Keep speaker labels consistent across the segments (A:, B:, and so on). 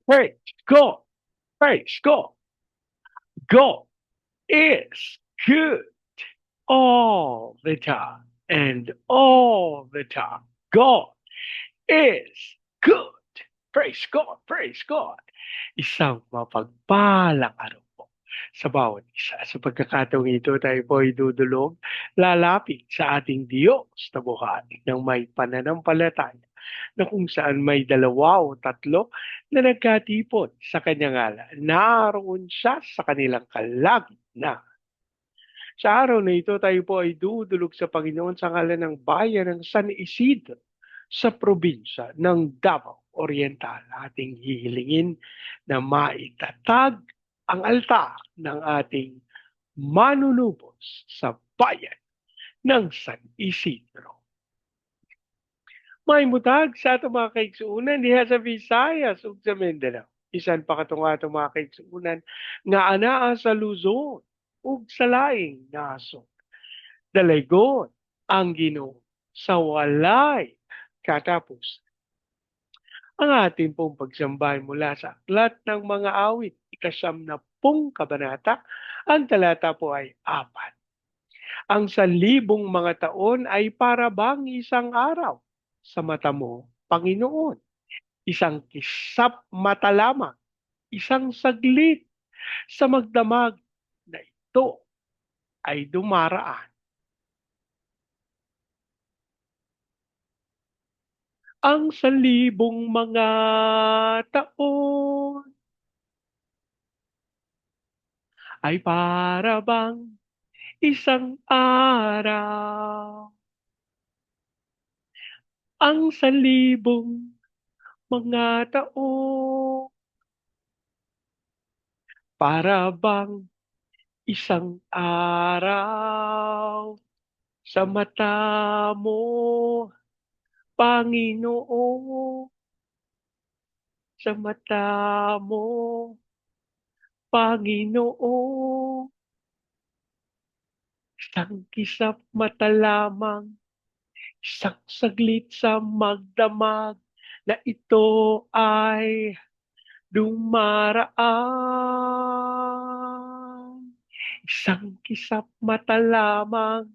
A: Praise God. Praise God. God is good all the time and all the time. God is good. Praise God. Praise God. Isang mapagpalang araw po sa bawat isa. Sa pagkakataong ito, tayo po ay dudulog, lalapit sa ating Diyos na buhay ng may pananampalataya na kung saan may dalawa o tatlo na nagkatipon sa kanyang ngalan. Naroon siya sa kanilang kalagitnaan. Sa araw na ito, tayo po ay dudulog sa Panginoon sa ngalan ng bayan ng San Isidro sa probinsya ng Davao Oriental. Ating hihilingin na maitatag ang altar ng ating manunubos sa bayan ng San Isidro. May mutag sa ato mga kaigsuunan diha sa Visayas ug sa Mindanao. Isan pa katong ato mga kaigsuunan nga anaa sa Luzon ug sa laing nasod. Dalaygon ang Ginoo sa walay katapos. Ang ating pong pagsambahay mula sa Aklat ng Mga Awit, ika-70 kabanata, ang talata po ay 4. Ang 1,000 mga taon ay para bang isang araw sa mata mo, Panginoon. Isang kisap mata lamang, isang saglit sa magdamag na ito ay dumaraan. Ang 1,000 mga taon ay para bang isang araw. Ang 1,000 mga taon para bang isang araw sa mata mo, Panginoon, sa mata mo, Panginoon. Isang kisap mata lamang, isang saglit sa magdamag na ito ay dumaraan. Isang kisap mata lamang,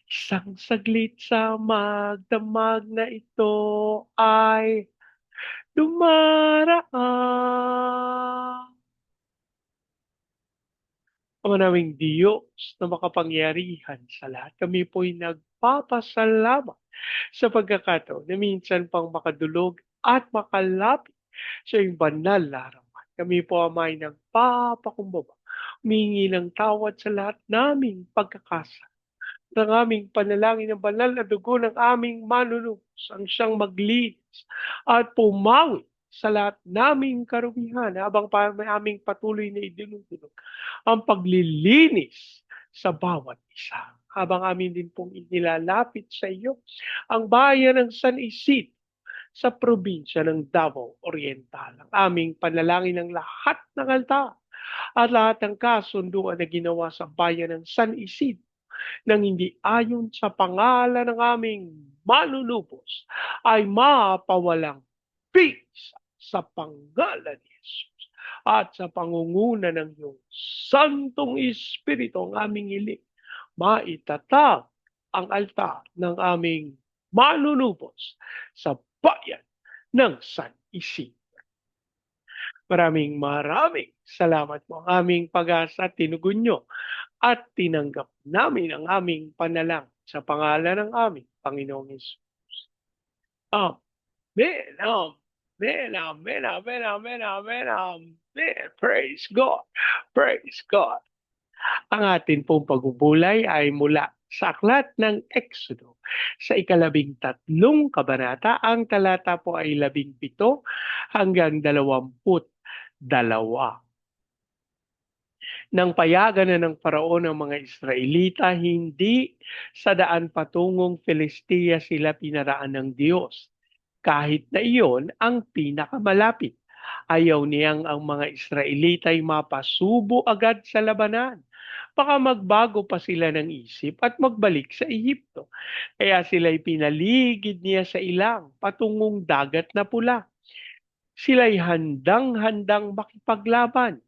A: isang saglit sa magdamag na ito ay dumaraan. Ama naming Diyos na makapangyarihan sa lahat, kami po'y nagpapasalamat sa pagkakataon na minsan pang makadulog at makalapit sa iyong banal na harapan. Kami po, Ama, ay nagpapakumbaba, humingi ng tawad sa lahat naming pagkakasala ng aming panalangin ng banal na dugo ng aming manunubos ang siyang maglinis at pumawi sa lahat naming karumihan habang aming patuloy na idinudulog ang paglilinis sa bawat isa. Habang amin din pong inilalapit sa iyo ang bayan ng San Isidro sa probinsya ng Davao Oriental. Ang aming panalangin ng lahat ng altar at lahat ng kasunduan na ginawa sa bayan ng San Isidro nang hindi ayon sa pangalan ng aming manunubos ay mapawalang peace sa pangalan ni Jesus at sa pangunguna ng iyong Santong Espiritu ang aming hiling, maitatag ang altar ng aming manunubos sa bayan ng San Isidro. Maraming salamat po ang aming pag-asa at tinugon nyo at tinanggap namin ang aming panalang sa pangalan ng aming Panginoong Yesus. Amen, amen, amen, amen, amen, amen, amen. Praise God, praise God. Ang atin pong pagbubulay ay mula sa aklat ng Exodo. Sa ika-13 kabanata, ang talata po ay 17 hanggang 22. Nang payagan na ng Paraon ang mga Israelita, hindi sa daan patungong Filistia sila pinaraan ng Diyos. Kahit na iyon ang pinakamalapit. Ayaw niyang ang mga Israelita ay mapasubo agad sa labanan. Baka magbago pa sila ng isip at magbalik sa Ehipto. Kaya sila'y pinaligid niya sa ilang patungong dagat na pula. Sila'y handang-handang makipaglaban.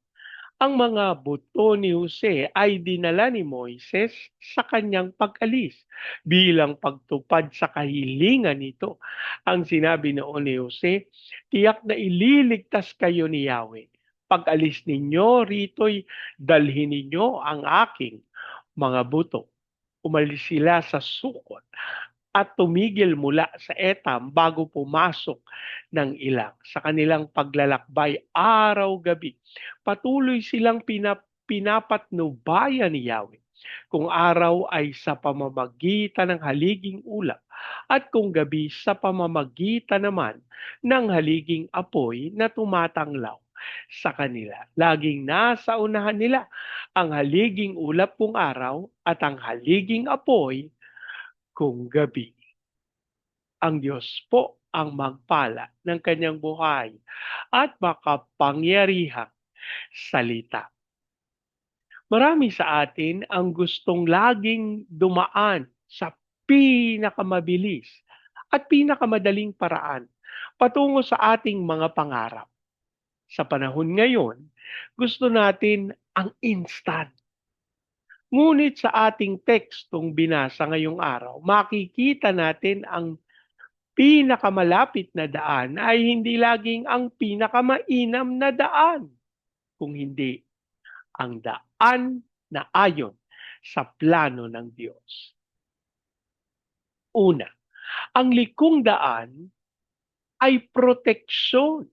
A: Ang mga buto ni Jose ay dinala ni Moises sa kanyang pag-alis bilang pagtupad sa kahilingan nito. Ang sinabi noon ni Jose, tiyak na ililigtas kayo ni Yahweh. Pag-alis ninyo rito'y dalhin ninyo ang aking mga buto. Umalis sila sa Sukot at tumigil mula sa Etam bago pumasok ng ilang. Sa kanilang paglalakbay araw-gabi, patuloy silang pinapatnubayan ni Yahweh. Kung araw ay sa pamamagitan ng haliging ulap at kung gabi sa pamamagitan naman ng haliging apoy na tumatanglaw sa kanila. Laging nasa unahan nila ang haliging ulap kung araw at ang haliging apoy kung gabi. Ang Diyos po ang magpala ng kanyang buhay at makapangyarihang salita. Marami sa atin ang gustong laging dumaan sa pinakamabilis at pinakamadaling paraan patungo sa ating mga pangarap. Sa panahon ngayon, gusto natin ang instant. Ngunit sa ating tekstong binasa ngayong araw, makikita natin ang pinakamalapit na daan ay hindi laging ang pinakamainam na daan, kung hindi ang daan na ayon sa plano ng Diyos. Una, ang likong daan ay proteksyon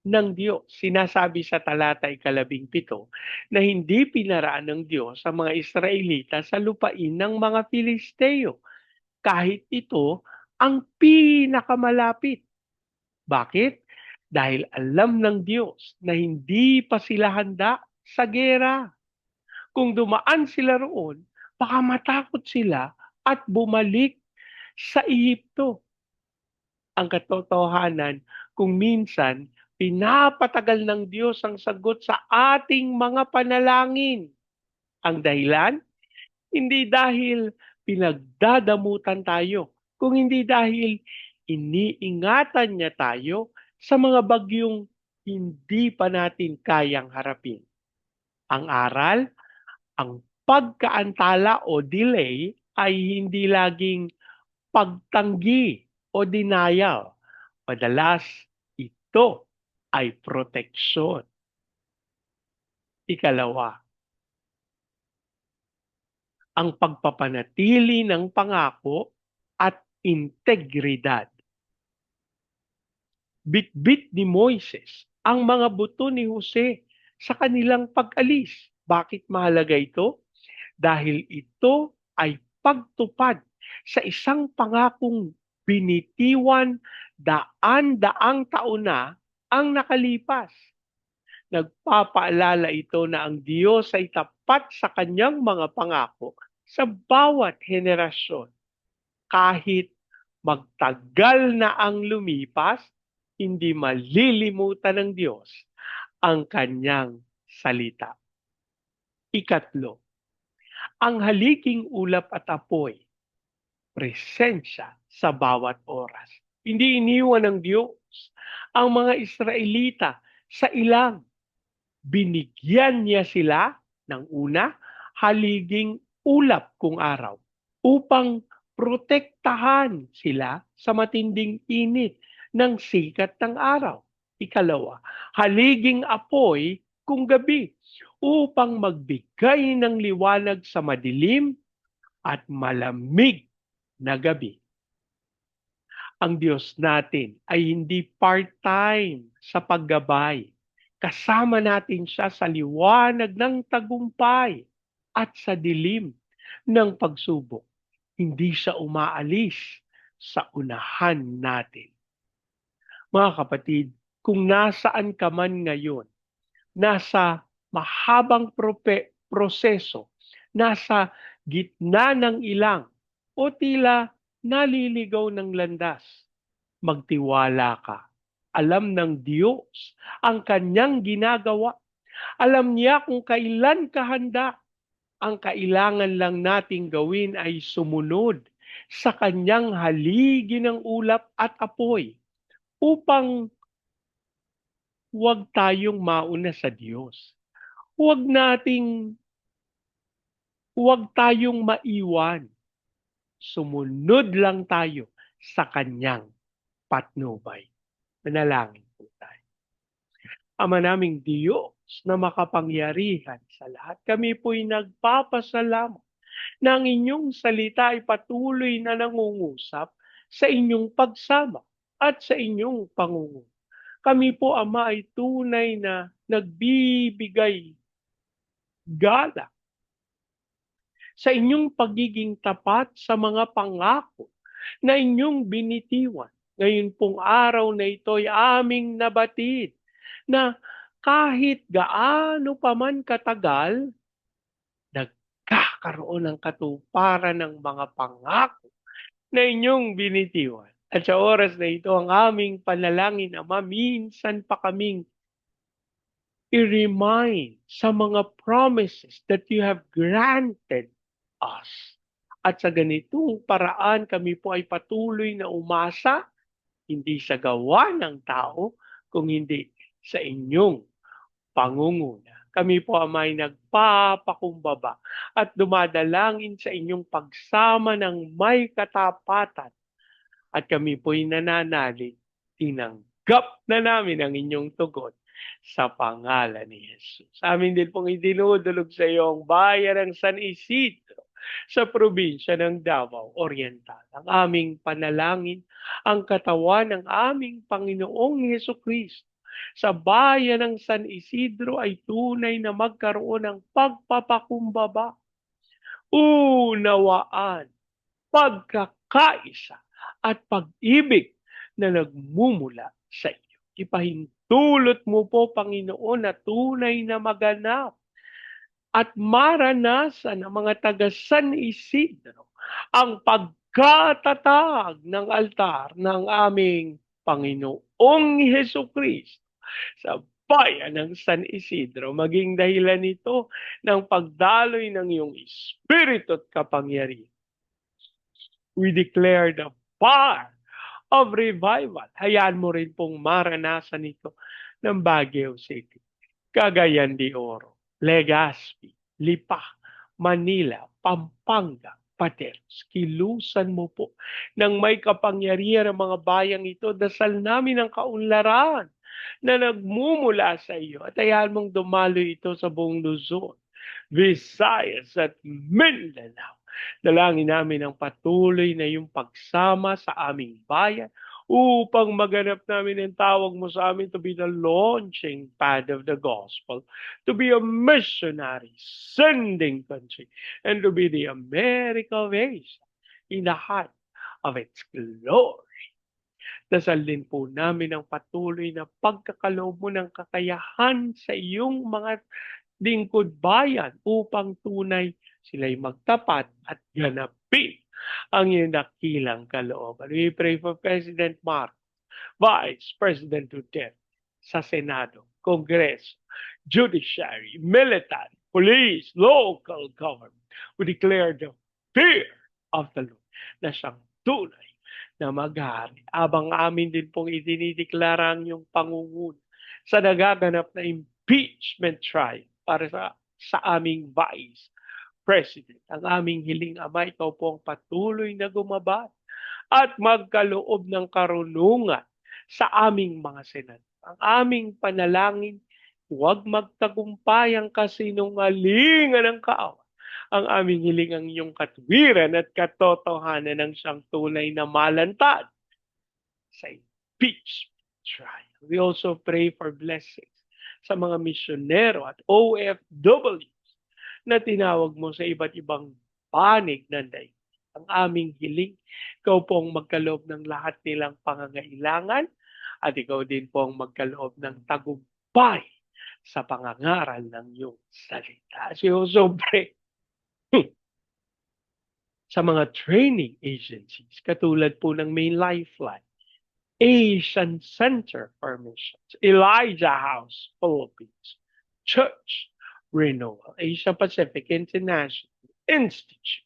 A: ng Diyos. Sinasabi sa talata 17 na hindi pinaraan ng Diyos ang mga Israelita sa lupain ng mga Filisteo kahit ito ang pinakamalapit. Bakit? Dahil alam ng Diyos na hindi pa sila handa sa gera. Kung dumaan sila roon, baka matakot sila at bumalik sa Ehipto. Ang katotohanan, kung minsan, pinapatagal ng Diyos ang sagot sa ating mga panalangin. Ang dahilan, hindi dahil pinagdadamutan tayo, kung hindi dahil iniingatan niya tayo sa mga bagyong hindi pa natin kayang harapin. Ang aral, ang pagkaantala o delay ay hindi laging pagtanggi o denial. Madalas, ito ay proteksyon. Ikalawa, ang pagpapanatili ng pangako at integridad. Bitbit ni Moises ang mga buto ni Jose sa kanilang pag-alis. Bakit mahalaga ito? Dahil ito ay pagtupad sa isang pangakong binitiwan daan-daang taon na ang nakalipas. Nagpapaalala ito na ang Diyos ay tapat sa kanyang mga pangako sa bawat henerasyon. Kahit magtagal na ang lumipas, hindi malilimutan ng Diyos ang kanyang salita. Ikatlo, ang haliging ulap at apoy, presensya sa bawat oras. Hindi iniwan ng Diyos ang mga Israelita sa ilang. Binigyan niya sila ng una, haliging ulap kung araw upang protektahan sila sa matinding init ng sikat ng araw. Ikalawa, haliging apoy kung gabi upang magbigay ng liwanag sa madilim at malamig na gabi. Ang Diyos natin ay hindi part-time sa paggabay. Kasama natin siya sa liwanag ng tagumpay at sa dilim ng pagsubok. Hindi siya umaalis sa unahan natin. Mga kapatid, kung nasaan ka man ngayon, nasa mahabang proseso, nasa gitna ng ilang, o tila naliligaw ng landas, magtiwala ka. Alam ng Diyos ang kanyang ginagawa. Alam niya kung kailan ka handa. Ang kailangan lang nating gawin ay sumunod sa kanyang haligi ng ulap at apoy upang huwag tayong mauna sa Diyos. Huwag nating, huwag tayong maiwan. Sumunod lang tayo sa kanyang patnubay. Manalangin po tayo. Ama naming Diyos na makapangyarihan sa lahat, kami po'y nagpapasalamat na ang inyong salita ay patuloy na nangungusap sa inyong pagsama at sa inyong pangunguna. Kami po, Ama, ay tunay na nagbibigay gala sa inyong pagiging tapat sa mga pangako na inyong binitiwan. Ngayon pong araw na ito ay aming nabatid na kahit gaano pa man katagal, nagkakaroon ng katuparan ng mga pangako na inyong binitiwan. At sa oras na ito, ang aming panalangin, Ama, minsan pa kaming i-remind sa mga promises that you have granted us. At sa ganitong paraan, kami po ay patuloy na umasa, hindi sa gawa ng tao, kung hindi sa inyong pangunguna. Kami po, Ama, ay nagpapakumbaba at dumadalangin sa inyong pagsama ng may katapatan. At kami po'y nananalig, tinanggap na namin ang inyong tugon sa pangalan ni Jesus. Amin din pong idinudulog sa iyo ang bayan ng San Isidro sa probinsya ng Davao Oriental. Ang aming panalangin, ang katawan ng aming Panginoong Heso Kristo sa bayan ng San Isidro ay tunay na magkaroon ng pagpapakumbaba, unawaan, pagkakaisa at pag-ibig na nagmumula sa iyo. Ipahintulot mo po, Panginoon, na tunay na maganap at maranasan ng mga taga San Isidro ang pagkatatag ng altar ng aming Panginoong Heso Kristo sa bayan ng San Isidro, maging dahilan nito ng pagdaloy ng iyong Espiritu at kapangyarihan. We declare the fire of revival. Hayaan mo rin pong maranasan ito ng Baguio City, Cagayan de Oro, Legazpi, Lipa, Manila, Pampanga, Pateros. Kilusan mo po ng may kapangyarihan ang mga bayang ito. Dasal namin ang kaunlaran na nagmumula sa iyo at hayaan mong dumaloy ito sa buong Luzon, Visayas at Mindanao. Dalangin namin ang patuloy na yung pagsama sa aming bayan upang maganap namin ang tawag mo sa amin to be the launching pad of the gospel, to be a missionary, sending country, and to be the America of Asia in the height of its glory. Dasal din po namin ang patuloy na pagkakaloob mo ng kakayahan sa iyong mga lingkod bayan upang tunay sila'y magtapat at ganapin ang iyong dakilang kalooban. We pray for President Marcos, Vice President Duterte, sa Senado, Kongreso, Judiciary, Military, Police, Local Government. We declare the fear of the Lord na siyang tunay na maghari. Abang amin din pong idinideklara ang iyong pangunguna sa nagaganap na impeachment trial para sa aming Vice President. Ang aming hiling, Ama, ikaw po ang patuloy na gumabay at magkaloob ng karunungan sa aming mga senador. Ang aming panalangin, huwag magtagumpay ang kasinungalingan ng kaaway. Ang aming hiling ang iyong katwiran at katotohanan ng siyang tunay na malantad sa impeachment trial. We also pray for blessings sa mga misyonero at OFWs na tinawag mo sa iba't ibang panig ng daigdig. Ang aming hiling, ikaw po ang magkaloob ng lahat nilang pangangailangan at ikaw din po ang magkaloob ng tagumpay sa pangangaral ng iyong salita. As we also pray sa mga training agencies, katulad po ng Main Lifeline, Asian Center for Missions, Elijah House, Philippines, Church Renewal, Asia Pacific International Institute.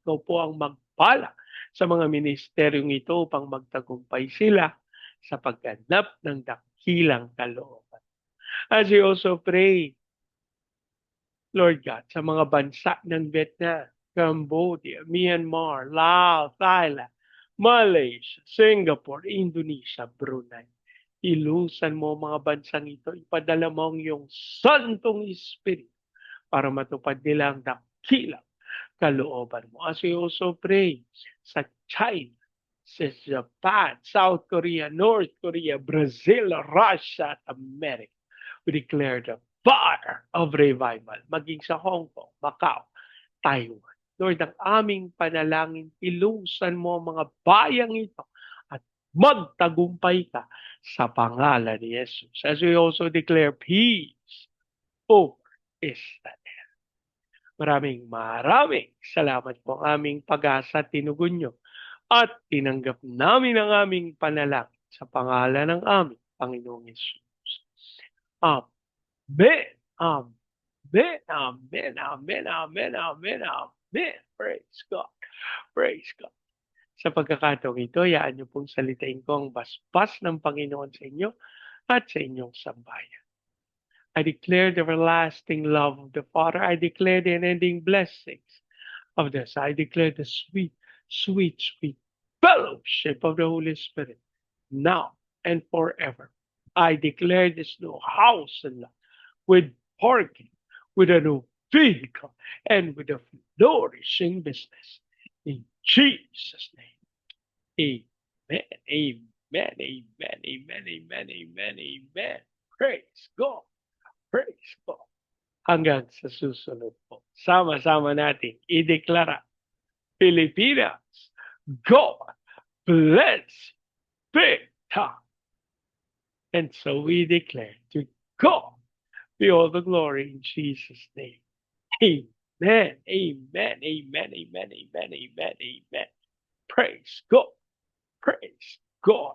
A: Ikaw po ang magpala sa mga ministeryong ito upang magtagumpay sila sa pagganap ng dakilang kalooban. As we also pray, Lord God, sa mga bansa ng Vietnam, Cambodia, Myanmar, Laos, Thailand, Malaysia, Singapore, Indonesia, Brunei. Ilusan mo mga bansang ito, ipadala mo ang iyong Santong Espiritu para matupad nila ang dakilang kalooban mo. As we also pray sa China, sa Japan, South Korea, North Korea, Brazil, Russia, at America, we declare the fire of revival, maging sa Hong Kong, Macau, Taiwan. Lord, ang aming panalangin, ilusan mo ang mga bayang ito at magtagumpay ka sa pangalan ni Jesus. As we also declare peace over Israel. Maraming salamat po ang aming pag-asa at tinugon nyo at tinanggap namin ang aming panalangin sa pangalan ng aming Panginoong Yesus. Amen. Amen. Amen. Amen. Amen. Amen. Amen. Praise God. Praise God. Sa pagkakataong ito, yaan niyo pong salitain ko ang basbas ng Panginoon sa inyo at sa inyong sambayan. I declare the everlasting love of the Father. I declare the unending blessings of this. I declare the sweet, sweet, sweet fellowship of the Holy Spirit now and forever. I declare this new house and lot with parking, with a new vehicle, and with a flourishing business. In Jesus' name, amen, amen, amen, amen, amen, amen, amen. Praise God, praise God. Hanggang sa susunod po. Sama-sama natin ideklara, Pilipinas, God bless big time. And so we declare to God be all the glory in Jesus' name. Amen, amen, amen, amen, amen, amen, amen. Praise God, praise God.